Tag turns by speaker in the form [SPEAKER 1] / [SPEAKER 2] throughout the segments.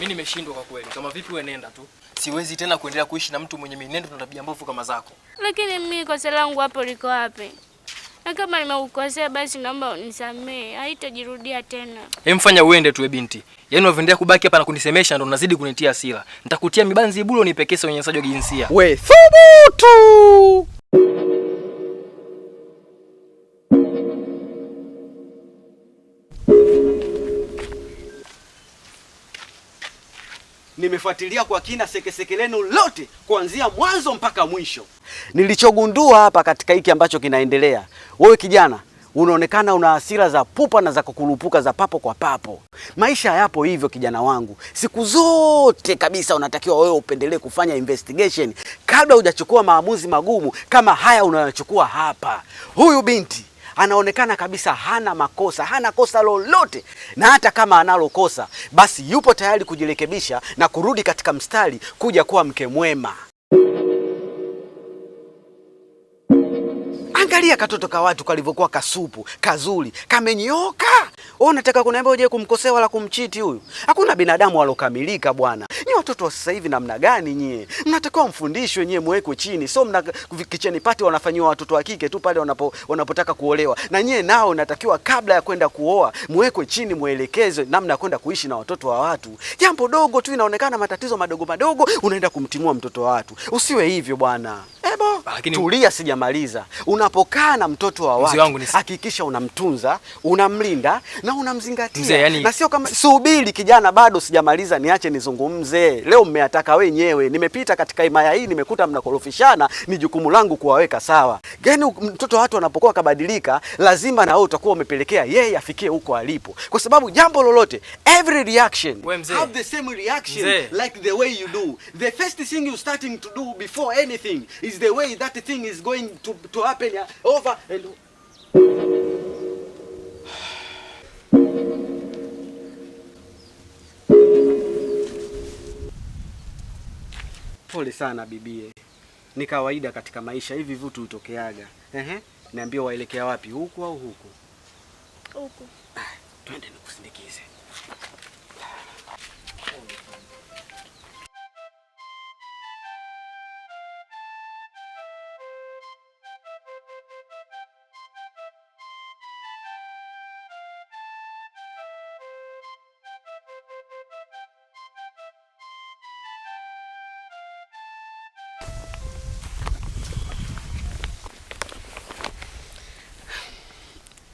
[SPEAKER 1] Mimi nimeshindwa kwa kweli. Kama vipi wewe nenda tu. Siwezi tena kuendelea kuishi na mtu mwenye mienendo na tabia mbovu kama zako.
[SPEAKER 2] Lakini mimi kosa langu hapo liko wapi? Na kama nimekukosea basi naomba unisamee. Haitajirudia tena.
[SPEAKER 1] Mfanya uende tu binti. Yaani unaendelea kubaki hapa na kunisemesha ndo unazidi kunitia hasira. Nitakutia mibanzi bure unipekese unyanyasaji wa kijinsia.
[SPEAKER 3] We thubutu! Nimefuatilia kwa kina sekeseke lenu lote kuanzia mwanzo mpaka mwisho. Nilichogundua hapa katika hiki ambacho kinaendelea, wewe kijana unaonekana una hasira za pupa na za kukulupuka za papo kwa papo. Maisha yapo hivyo kijana wangu. Siku zote kabisa unatakiwa wewe upendelee kufanya investigation kabla hujachukua maamuzi magumu kama haya unayochukua hapa. Huyu binti anaonekana kabisa hana kosa lolote, na hata kama analo kosa basi yupo tayari kujirekebisha na kurudi katika mstari kuja kuwa mke mwema. Angalia katoto ka watu kalivyokuwa kasupu, kazuri, kamenyoka. Wewe unataka kuniambia uje kumkosea wala kumchiti huyu? Hakuna binadamu walokamilika bwana. Ni watoto wa sasa hivi namna gani nyie? Mnatakiwa mfundishwe nyie, muwekwe chini. So mna kicheni pati wanafanyiwa watoto wa kike tu pale wanapotaka kuolewa. Na nyie nao natakiwa kabla ya kwenda kuoa, muwekwe chini, muelekezwe namna ya kwenda kuishi na watoto wa watu. Jambo dogo tu inaonekana matatizo madogo unaenda kumtimua mtoto wa watu. Usiwe hivyo bwana. Lakini tulia, sijamaliza. Unapokaa na mtoto wa watu, hakikisha unamtunza, unamlinda na unamzingatia. Na sio kama subiri kijana, bado sijamaliza, niache nizungumze. Leo mmeataka wenyewe. Nimepita katika himaya hii, nimekuta mnakorofishana, ni jukumu langu kuwaweka sawa. Gani mtoto wa watu anapokuwa kabadilika, lazima na wewe utakuwa umepelekea yeye afikie huko alipo. Kwa sababu jambo lolote, every reaction have the same reaction like the way you do. The first thing you starting to do before anything is the way that thing is going to happen over and pole sana bibie. Ni kawaida katika maisha, hivi vitu hutokeaga. Niambie waelekea wapi, huku au huku?
[SPEAKER 2] Huku.
[SPEAKER 3] Twende nikusindikize.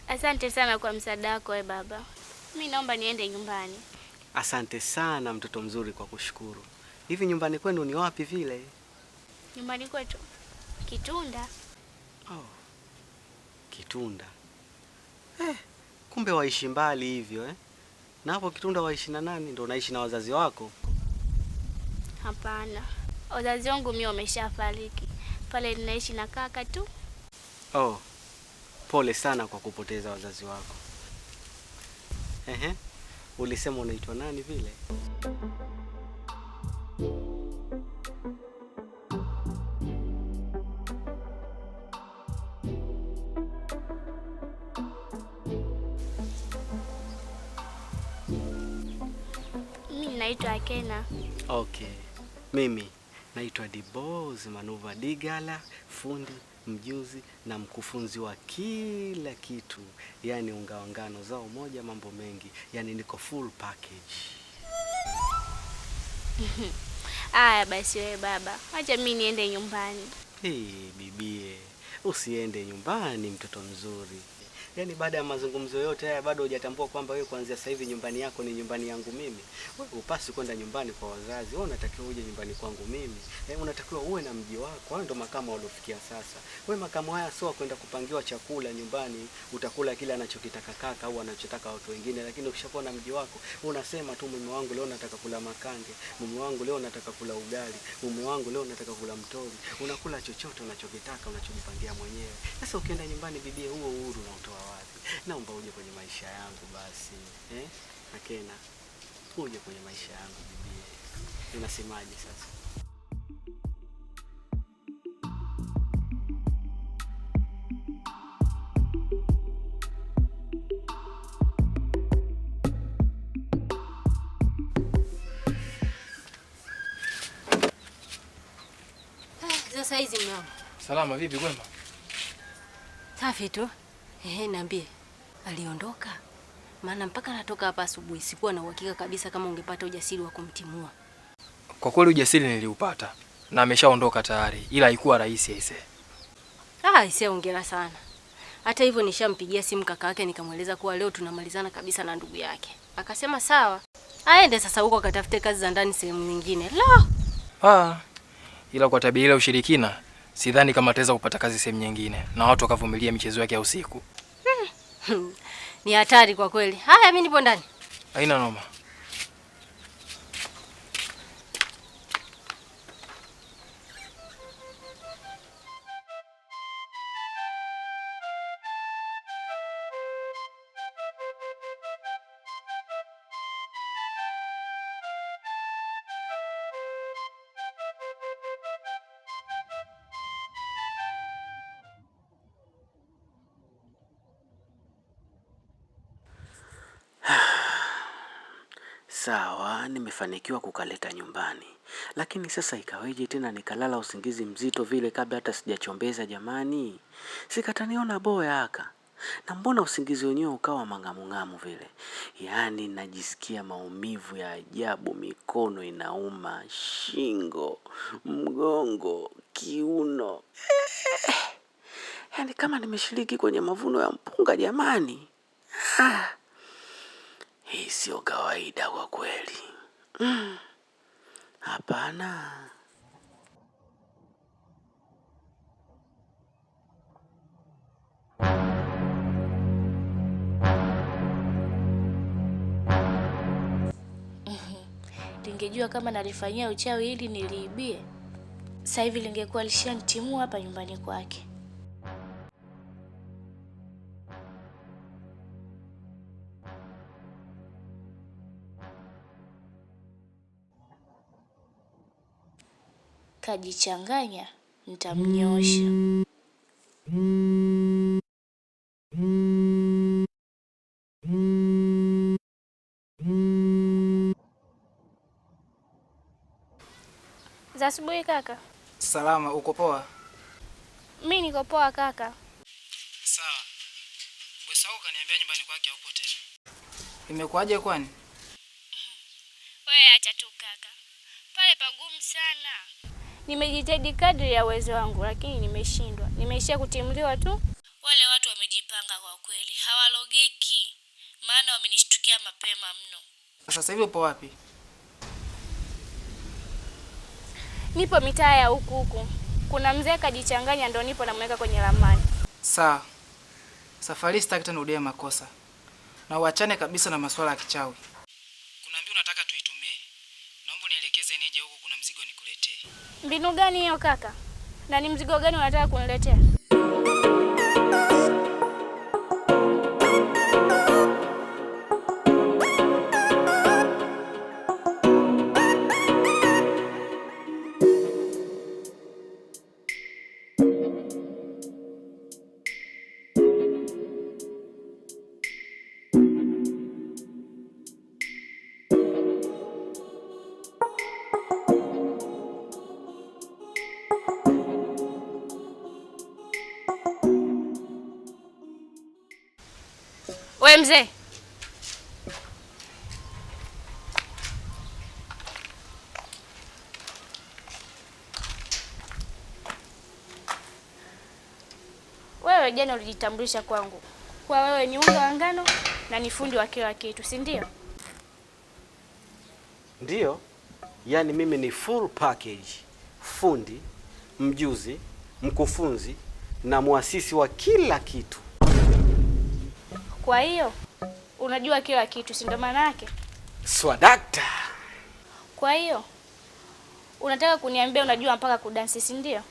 [SPEAKER 2] Asante sana kwa msaada wako we baba. Mimi naomba niende nyumbani.
[SPEAKER 3] Asante sana mtoto mzuri kwa kushukuru. Hivi nyumbani kwenu ni wapi vile?
[SPEAKER 2] Nyumbani kwetu Kitunda.
[SPEAKER 3] Oh. Kitunda. Kumbe waishi mbali hivyo Na hapo Kitunda waishi na nani? Ndio unaishi na wazazi wako?
[SPEAKER 2] Hapana. Wazazi wangu mimi wameshafariki. Pale ninaishi na kaka tu.
[SPEAKER 3] Oh. Pole sana kwa kupoteza wazazi wako. Ulisema unaitwa nani vile?
[SPEAKER 2] Mimi naitwa Akena.
[SPEAKER 3] Okay. Mimi naitwa Dibozi Manuva Digala, fundi mjuzi na mkufunzi wa kila kitu, yani ungawangano zao moja mambo mengi, yani niko full package.
[SPEAKER 2] Aya basi wewe baba, acha mimi niende nyumbani.
[SPEAKER 3] Bibie, usiende nyumbani mtoto mzuri. Yaani baada ya mazungumzo yote haya bado hujatambua kwamba wewe kuanzia sasa hivi nyumbani yako ni nyumbani yangu mimi. Wewe upasi kwenda nyumbani kwa wazazi. Wewe unatakiwa uje nyumbani kwangu mimi. Unatakiwa uwe na mji wako. Hao ndio makamo waliofikia sasa. Wewe makamo haya sio kwenda kupangiwa chakula nyumbani, utakula kile anachokitaka kaka au anachotaka watu wengine, lakini ukishakuwa na mji wako, unasema tu mume wangu leo nataka kula makange, mume wangu leo nataka kula ugali, mume wangu leo nataka kula mtori. Unakula chochote unachokitaka, unachojipangia mwenyewe. Sasa ukienda nyumbani bibie, huo uhuru unautoa wapi? Naomba uje kwenye maisha yangu basi. Akena, uje kwenye maisha yangu bibie. Unasemaje sasa?
[SPEAKER 4] saa hizi mmeo?
[SPEAKER 1] Salama, vipi kwema?
[SPEAKER 4] Safi tu. Niambie. Aliondoka? Maana mpaka natoka hapa asubuhi sikuwa na uhakika kabisa kama ungepata ujasiri wa kumtimua.
[SPEAKER 1] Kwa kweli ujasiri niliupata na ameshaondoka tayari, ila haikuwa rahisi aise.
[SPEAKER 4] Aise, hongera sana. Hata hivyo nishampigia simu kaka yake nikamweleza kuwa leo tunamalizana kabisa na ndugu yake. Akasema sawa. Aende sasa huko akatafute kazi za ndani sehemu nyingine. La.
[SPEAKER 1] Ila kwa tabia ile ushirikina, sidhani kama ataweza kupata kazi sehemu nyingine na watu wakavumilia michezo yake ya usiku.
[SPEAKER 4] Ni hatari kwa kweli. Haya, mimi nipo ndani.
[SPEAKER 1] Haina noma.
[SPEAKER 3] Sawa, nimefanikiwa kukaleta nyumbani. Lakini sasa ikaweje tena nikalala usingizi mzito vile kabla hata sijachombeza jamani? Sikataniona boya aka. Na mbona usingizi wenyewe ukawa mangamungamu vile? Yaani najisikia maumivu ya ajabu, mikono inauma, shingo, mgongo, kiuno. Yaani kama nimeshiriki kwenye mavuno ya mpunga jamani. Hii sio kawaida kwa kweli. Hapana.
[SPEAKER 2] Lingejua kama nalifanyia uchawi ili niliibie, sasa hivi lingekuwa lishanitimua hapa nyumbani kwake. Kajichanganya, nitamnyosha. Za asubuhi kaka.
[SPEAKER 5] Salama, uko poa?
[SPEAKER 2] Mimi niko poa kaka.
[SPEAKER 5] Sawa. Bosi wako kaniambia nyumbani kwake huko tena. Imekuaje kwani?
[SPEAKER 2] Wewe acha tu kaka. Pale pagumu sana. Nimejitahidi kadri ya uwezo wangu lakini nimeshindwa. Nimeishia kutimliwa tu. Wale watu wamejipanga kwa kweli. Hawalogeki. Maana wamenishtukia mapema mno.
[SPEAKER 5] Sasa hivi upo wapi?
[SPEAKER 2] Nipo mitaa ya huku. Kuna mzee kajichanganya ndo nipo namweka kwenye ramani.
[SPEAKER 5] Sawa. Safari sitaki tena urudie makosa. Na uachane kabisa na masuala ya kichawi. Kuna mbinu nataka tuitumie. Naomba nielekeze nije huko, kuna mzigo nikuletee.
[SPEAKER 2] Mbinu gani hiyo kaka? Na ni mzigo gani unataka kuniletea? We mzee. Wewe jana ulijitambulisha kwangu kwa wewe ni unga wa ngano na ni fundi wa kila kitu, si ndio?
[SPEAKER 3] Ndio. Yaani mimi ni full package. Fundi, mjuzi, mkufunzi na muasisi wa kila kitu.
[SPEAKER 2] Kwa hiyo unajua kila kitu, si ndio maana yake?
[SPEAKER 3] Swadakta.
[SPEAKER 2] Kwa hiyo unataka kuniambia unajua mpaka kudansi, si ndio?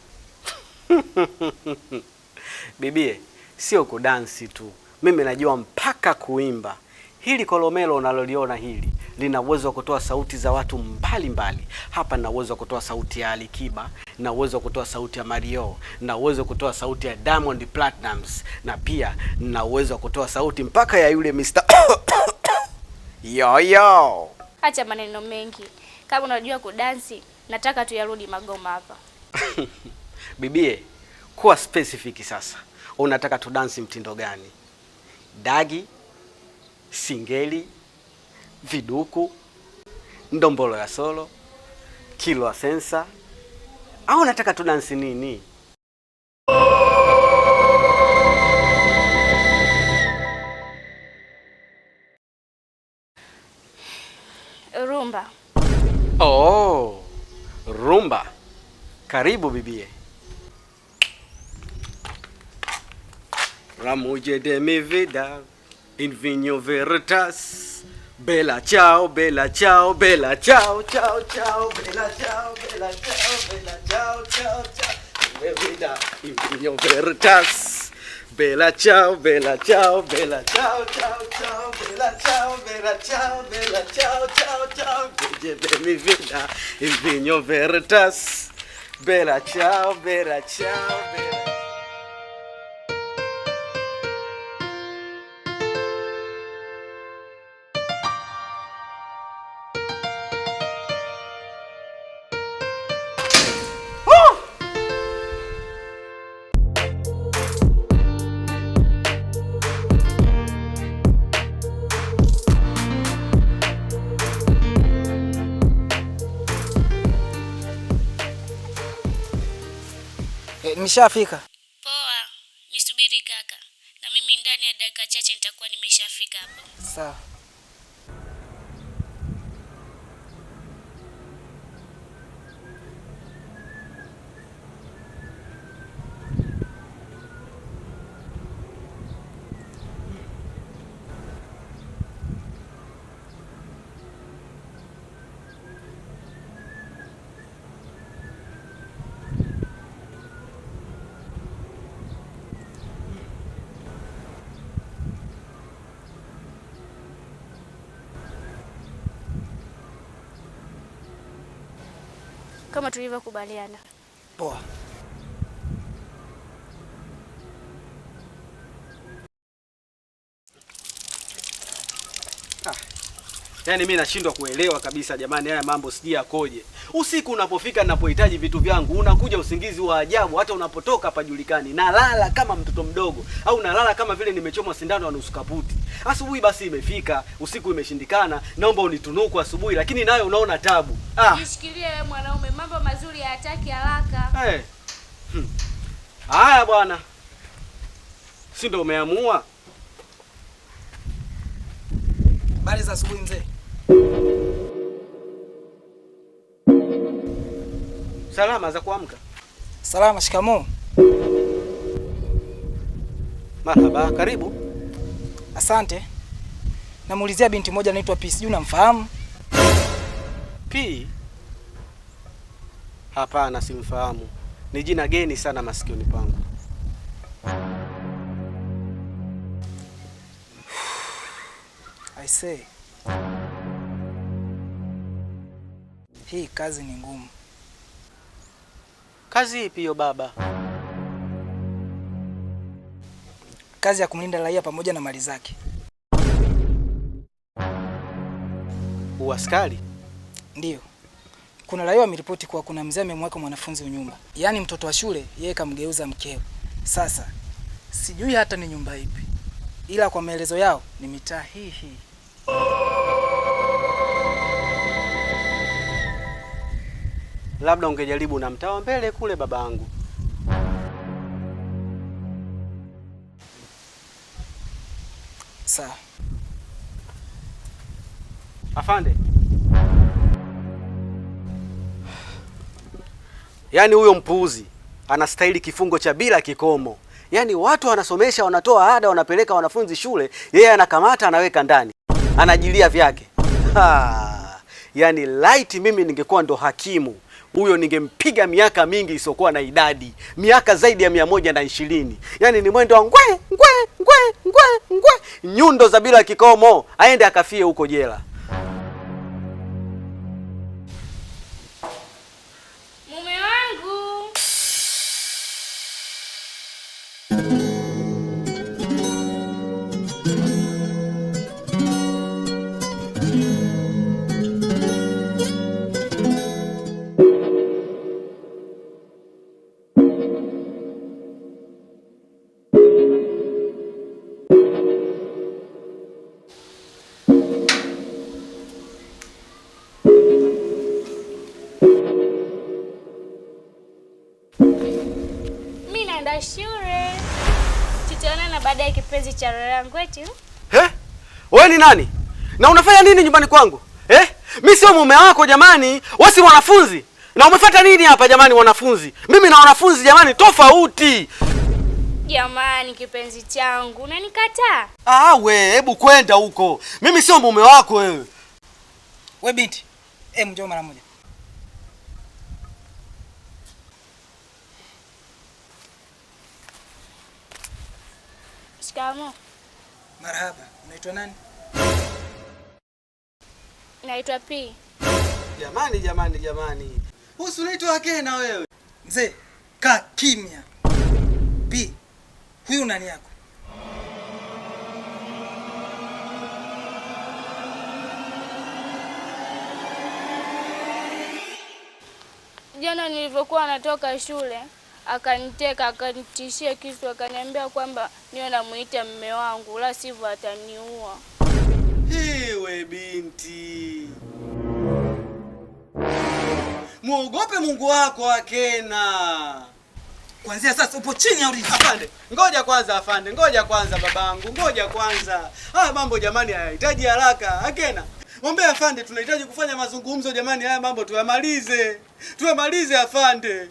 [SPEAKER 3] Bibie, sio kudansi tu. Mimi najua mpaka kuimba. Hili kolomelo unaloliona hili lina uwezo wa kutoa sauti za watu mbalimbali. Hapa na uwezo wa kutoa sauti ya Alikiba, na uwezo wa kutoa sauti ya Mario, na uwezo wa kutoa sauti ya Diamond Platnumz, na pia na uwezo wa kutoa sauti mpaka ya yule Mr. Yo.
[SPEAKER 2] Acha maneno mengi. Kama unajua kudansi, nataka tuyarudi Magoma hapa.
[SPEAKER 3] Bibie, kuwa specific sasa. Unataka tu dance mtindo gani? Dagi, singeli, viduku, ndombolo ya solo, kilo ya sensa, au unataka tu dance nini?
[SPEAKER 2] Rumba.
[SPEAKER 3] Oh, rumba. Karibu bibie. Ramuje de mi vida, in vigno veritas. Bella ciao, bella ciao, bella ciao, ciao, ciao, bella ciao, bella ciao, bella ciao, ciao, ciao. Mi vida, in vigno veritas. Bella ciao, bella ciao, bella ciao, ciao, ciao, bella ciao, bella ciao, bella ciao, ciao, ciao. Ramuje de mi vida, in vigno veritas. Bella ciao, bella ciao, bella.
[SPEAKER 5] Nimeshafika.
[SPEAKER 2] Poa. Nisubiri kaka. Na mimi ndani ya dakika chache nitakuwa nimeshafika hapo.
[SPEAKER 5] Sawa.
[SPEAKER 2] Kama tulivyokubaliana.
[SPEAKER 5] Poa.
[SPEAKER 3] Yaani mimi nashindwa kuelewa kabisa jamani, haya mambo sijui yakoje. Usiku unapofika ninapohitaji vitu vyangu, unakuja usingizi wa ajabu, hata unapotoka hapajulikani. Nalala kama mtoto mdogo au nalala kama vile nimechomwa sindano ya nusu kaputi. Asubuhi basi imefika, usiku imeshindikana, naomba unitunuku asubuhi, lakini nayo unaona tabu.
[SPEAKER 2] Jishikilie wewe mwanaume, mambo mazuri hayataki haraka.
[SPEAKER 3] Hey. Haya bwana. Si ndio umeamua?
[SPEAKER 5] Habari za asubuhi mzee.
[SPEAKER 3] Salama za kuamka.
[SPEAKER 5] Salama, shikamoo.
[SPEAKER 3] Marhaba, karibu.
[SPEAKER 5] Asante. Namuulizia binti moja anaitwa P, sijui unamfahamu?
[SPEAKER 3] P? Hapana, simfahamu. Ni jina geni sana masikioni pangu.
[SPEAKER 5] I say. Hii kazi ni ngumu.
[SPEAKER 3] Kazi ipi hiyo baba?
[SPEAKER 5] Kazi ya kumlinda raia pamoja na mali zake.
[SPEAKER 3] Uaskari?
[SPEAKER 5] Ndiyo. Kuna raia wameripoti kuwa kuna mzee amemweka mwanafunzi unyumba. Yaani mtoto wa shule yeye kamgeuza mkeo. Sasa sijui hata ni nyumba ipi. Ila kwa maelezo yao ni mitaa hii.
[SPEAKER 3] Labda ungejaribu na mtaa mbele kule babangu.
[SPEAKER 5] Sawa.
[SPEAKER 3] Afande. Yaani huyo mpuuzi anastahili kifungo cha bila kikomo. Yaani watu wanasomesha, wanatoa ada, wanapeleka wanafunzi shule, yeye anakamata anaweka ndani. Anajilia vyake. Yaani light mimi ningekuwa ndo hakimu, huyo ningempiga miaka mingi isokuwa na idadi, miaka zaidi ya 120. Yaani ni mwendo wa ngwe ngwe ngwe ngwe ngwe, nyundo za bila kikomo, aende akafie huko jela.
[SPEAKER 2] Mume wangu. naenda shule. Tutaonana baadaye kipenzi cha roho yangu eti.
[SPEAKER 3] Wewe ni nani? Na unafanya nini nyumbani kwangu? Mimi sio mume wako jamani. Wewe si mwanafunzi. Na umefuata nini hapa jamani wanafunzi? Mimi na wanafunzi jamani tofauti.
[SPEAKER 2] Jamani kipenzi changu, unanikataa?
[SPEAKER 3] Hebu kwenda huko. Mimi sio mume wako wewe.
[SPEAKER 5] We binti, njoo mara moja.
[SPEAKER 2] Shikamoo.
[SPEAKER 5] Marhaba. Unaitwa nani?
[SPEAKER 2] Naitwa P.
[SPEAKER 3] Jamani. Husu unaitwa Akena wewe.
[SPEAKER 5] Mzee, kaa kimya. P. Huyu nani yako?
[SPEAKER 2] Jana nilivyokuwa natoka shule, akaniteka, akanitishia kisu, akaniambia kwamba niwe namuita mume wangu, la sivyo ataniua.
[SPEAKER 3] We binti. Muogope Mungu wako Akena.
[SPEAKER 5] Kuanzia sasa upo chini ya ulinzi.
[SPEAKER 3] Afande, ngoja kwanza babangu, ngoja kwanza. Haya mambo jamani hayahitaji haraka. Akena, mwambie afande tunahitaji kufanya mazungumzo jamani, haya mambo tuyamalize. Tuyamalize afande.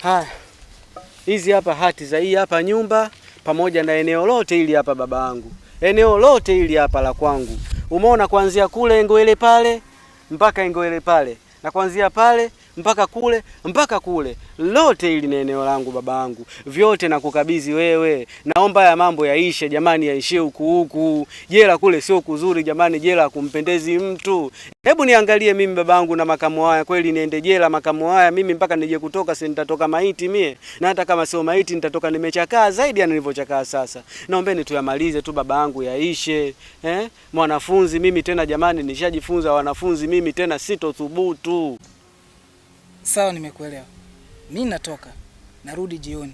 [SPEAKER 3] Haya. Hizi hapa hati za hii hapa nyumba pamoja na eneo lote hili hapa babangu. Eneo lote hili hapa la kwangu. Umeona kuanzia kule Ngoele pale mpaka Ngoele pale. Na kuanzia pale mpaka kule. Lote hili ni eneo langu babangu. Vyote nakukabidhi wewe. Naomba ya mambo yaishe jamani, yaishie huku. Jela kule sio kuzuri jamani, jela kumpendezi mtu. Hebu niangalie mimi babangu na makamu haya, kweli niende jela makamu haya mimi mpaka nije kutoka, si nitatoka maiti mie. Na hata kama sio maiti nitatoka nimechakaa zaidi ya nilivyochakaa sasa. Naombeni tuyamalize tu babangu yaishe. Mwanafunzi mimi tena jamani, nishajifunza wanafunzi mimi tena sitothubutu.
[SPEAKER 5] Sawa, nimekuelewa. Mimi natoka, narudi jioni.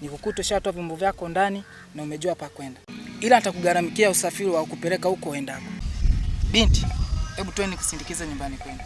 [SPEAKER 5] Nikukute shatoa vyombo vyako ndani na umejua pa kwenda. Ila nitakugharamikia usafiri wa kupeleka huko endako. Binti, hebu twende nikusindikize nyumbani kwenu.